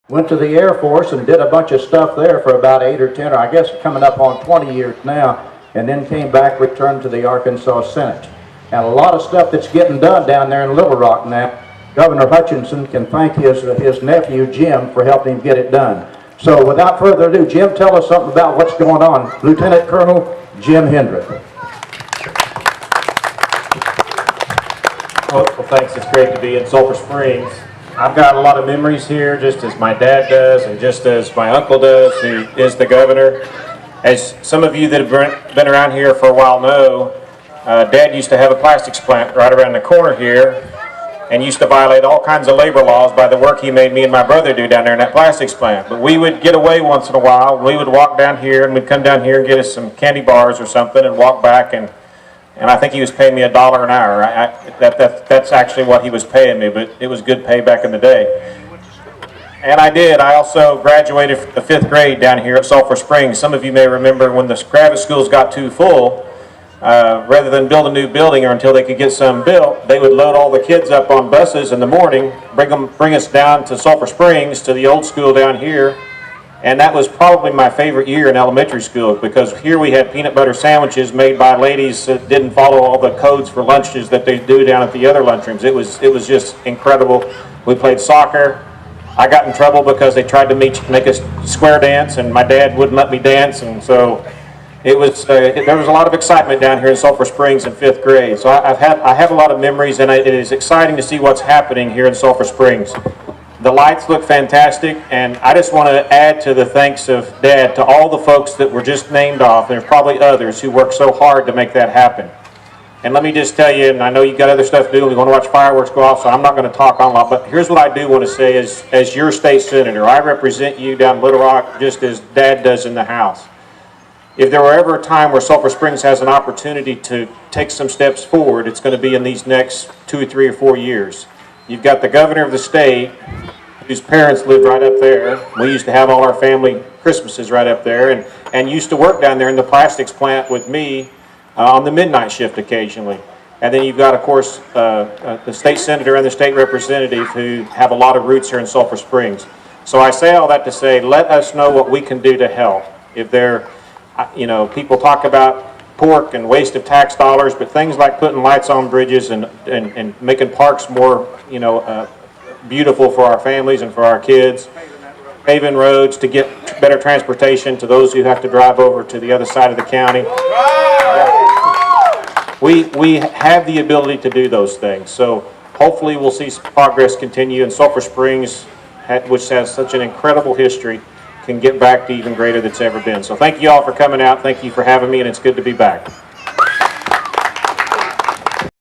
Went to the Air Force and did a bunch of stuff there for about 8 or 10, or I guess coming up on 20 years now, and then came back, returned to the Arkansas Senate. And a lot of stuff that's getting done down there in Little Rock now, Governor Hutchinson can thank his nephew, Jim, for helping him get it done. So without further ado, Jim, tell us something about what's going on. Lieutenant Colonel Jim Hendrick. Well, thanks. It's great to be in Sulphur Springs. I've got a lot of memories here, just as my dad does, and just as my uncle does, who is the governor. As some of you that have been around here for a while know, Dad used to have a plastics plant right around the corner here, and used to violate all kinds of labor laws by the work he made me and my brother do down there in that plastics plant. But we would get away once in a while. We would walk down here, and we'd come down here and get us some candy bars or something and walk back, and I think he was paying me $1 an hour. That's actually what he was paying me, but it was good pay back in the day. And I did. I also graduated from the 5th grade down here at Sulphur Springs. Some of you may remember when the graduate schools got too full, rather than build a new building or until they could get some built, they would load all the kids up on buses in the morning, bring us down to Sulphur Springs, to the old school down here. And that was probably my favorite year in elementary school, because here we had peanut butter sandwiches made by ladies that didn't follow all the codes for lunches that they do down at the other lunchrooms. It was just incredible. We played soccer. I got in trouble because they tried to make us square dance, and my dad wouldn't let me dance, and so there was a lot of excitement down here in Sulphur Springs in 5th grade. So I have a lot of memories, and it is exciting to see what's happening here in Sulphur Springs. The lights look fantastic, and I just want to add to the thanks of Dad to all the folks that were just named off. There's probably others who worked so hard to make that happen. And let me just tell you, and I know you've got other stuff to do, we want to watch fireworks go off, so I'm not going to talk on a lot, but here's what I do want to say as your state senator. I represent you down in Little Rock just as Dad does in the House. If there were ever a time where Sulphur Springs has an opportunity to take some steps forward, it's going to be in these next 2 or 3 or 4 years. You've got the governor of the state, whose parents lived right up there. We used to have all our family Christmases right up there, and used to work down there in the plastics plant with me on the midnight shift occasionally. And then you've got, of course, the state senator and the state representative who have a lot of roots here in Sulphur Springs. So I say all that to say, let us know what we can do to help. If there, people talk about pork and waste of tax dollars, but things like putting lights on bridges and making parks more, beautiful for our families and for our kids, paving roads to get better transportation to those who have to drive over to the other side of the county. We have the ability to do those things. So hopefully we'll see progress continue, and Sulphur Springs, which has such an incredible history, can get back to even greater than it's ever been. So thank you all for coming out. Thank you for having me, and it's good to be back.